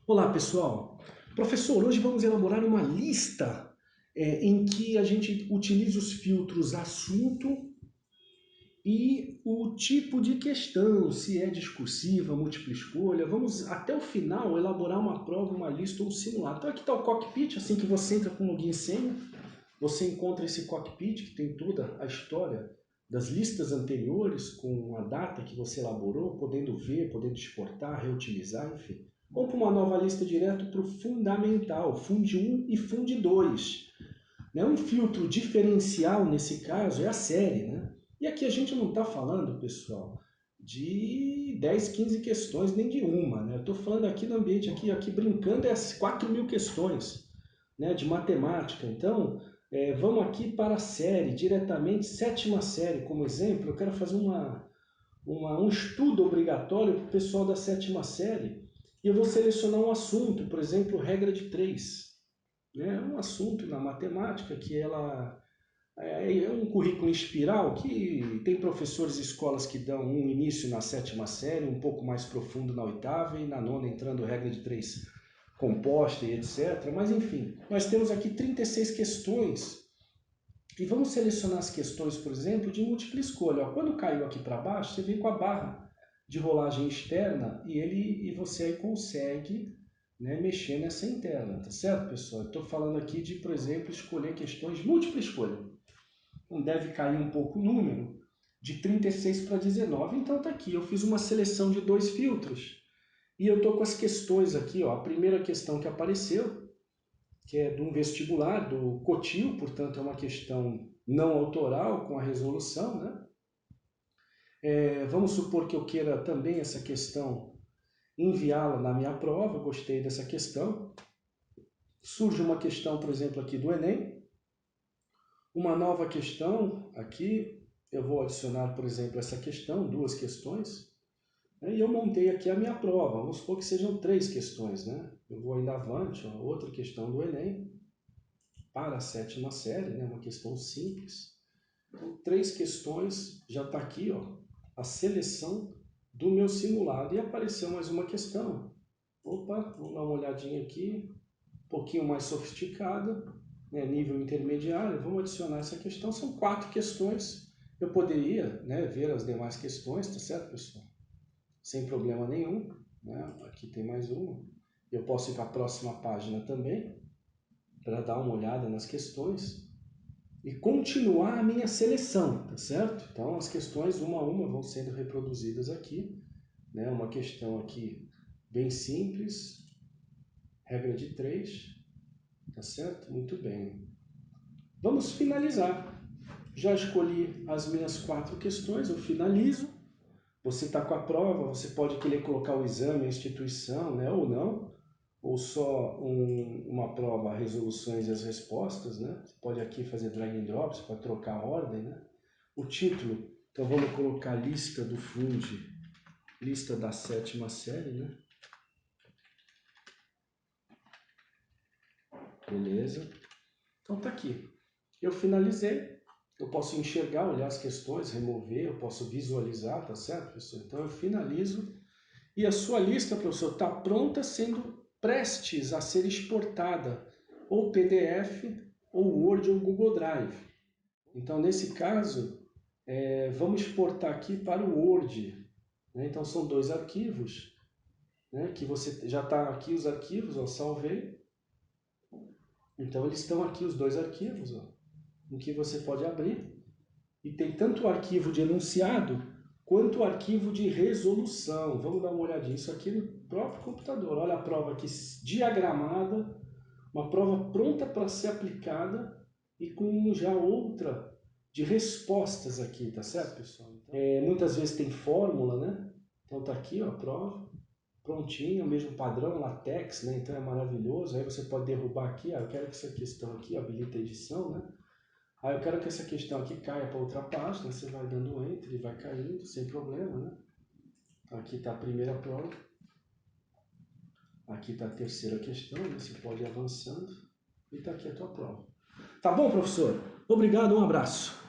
Olá, pessoal. Professor, hoje vamos elaborar uma lista em que a gente utiliza os filtros assunto e o tipo de questão, se é discursiva, múltipla escolha. Vamos até o final elaborar uma prova, uma lista ou um simulado. Então aqui está o cockpit, assim que você entra com login e senha, você encontra esse cockpit que tem toda a história das listas anteriores, com a data que você elaborou, podendo ver, podendo exportar, reutilizar, enfim. Vamos para uma nova lista direto para o fundamental, Fund 1 e Fund 2. Um filtro diferencial nesse caso é a série, né? E aqui a gente não está falando, pessoal, de 10, 15 questões, nem de uma, né? Eu estou falando aqui no ambiente, aqui brincando, é as 4.000 questões, né, de matemática. Então, vamos aqui para a série, diretamente, 7ª série, como exemplo. Eu quero fazer um estudo obrigatório para o pessoal da 7ª série. E eu vou selecionar um assunto, por exemplo, regra de 3. Um assunto na matemática que ela é um currículo em espiral que tem professores e escolas que dão um início na 7ª série, um pouco mais profundo na 8ª e na 9ª entrando regra de 3 composta e etc. Mas enfim, nós temos aqui 36 questões e vamos selecionar as questões, por exemplo, de múltipla escolha. Quando caiu aqui para baixo, você vem com a barra de rolagem externa e você aí consegue, né, mexer nessa interna, tá certo, pessoal? Estou falando aqui de, por exemplo, escolher questões de múltipla escolha. Então deve cair um pouco o número, de 36 para 19, então está aqui. Eu fiz uma seleção de 2 filtros e eu estou com as questões aqui, ó. A primeira questão que apareceu, que é de um vestibular, do Cotil, portanto é uma questão não autoral com a resolução, né? Vamos supor que eu queira também essa questão enviá-la na minha prova, gostei dessa questão. Surge uma questão, por exemplo, aqui do Enem. Uma nova questão aqui, eu vou adicionar, por exemplo, essa questão, 2 questões. E eu montei aqui a minha prova. Vamos supor que sejam 3 questões, né? Eu vou ainda avante, ó, outra questão do Enem, para a 7ª série, né? Uma questão simples. Então, 3 questões, já está aqui, ó, a seleção do meu simulado. E apareceu mais uma questão. Opa, vamos dar uma olhadinha aqui, um pouquinho mais sofisticada, né, nível intermediário. Vamos adicionar essa questão. São 4 questões. Eu poderia, né, ver as demais questões, tá certo, pessoal? Sem problema nenhum, né? Aqui tem mais uma. Eu posso ir para a próxima página também, para dar uma olhada nas questões e continuar a minha seleção, tá certo? Então as questões uma a uma vão sendo reproduzidas aqui, né? Uma questão aqui bem simples, regra de 3, tá certo? Muito bem. Vamos finalizar. Já escolhi as minhas 4 questões, eu finalizo. Você está com a prova, você pode querer colocar o exame, a instituição, né? Ou não, ou só uma prova, resoluções e as respostas, né? Você pode aqui fazer drag and drop, você pode trocar a ordem, né? O título, então vamos colocar lista do Fund, lista da 7ª série, né? Beleza. Então tá aqui. Eu finalizei, eu posso enxergar, olhar as questões, remover, eu posso visualizar, tá certo, pessoal? Então eu finalizo e a sua lista, professor, está pronta, sendo prestes a ser exportada, ou PDF, ou Word, ou Google Drive. Então, nesse caso, vamos exportar aqui para o Word. Né? Então, são 2 arquivos, né? Que você já está aqui os arquivos, ó, salvei. Então, eles estão aqui os 2 arquivos, ó, em que você pode abrir. E tem tanto o arquivo de enunciado, quanto o arquivo de resolução. Vamos dar uma olhadinha. Isso aqui no próprio computador. Olha a prova aqui diagramada, uma prova pronta para ser aplicada e com já outra de respostas aqui, tá certo, pessoal? Então, muitas vezes tem fórmula, né? Então tá aqui, ó, a prova, prontinho, o mesmo padrão, latex, né? Então é maravilhoso. Aí você pode derrubar aqui, eu quero que essa questão aqui habilita a edição, né? Aí eu quero que essa questão aqui caia para outra página, você vai dando enter e vai caindo, sem problema, né? Aqui está a primeira prova. Aqui está a terceira questão, né? Você pode ir avançando. E está aqui a tua prova. Tá bom, professor? Obrigado, um abraço.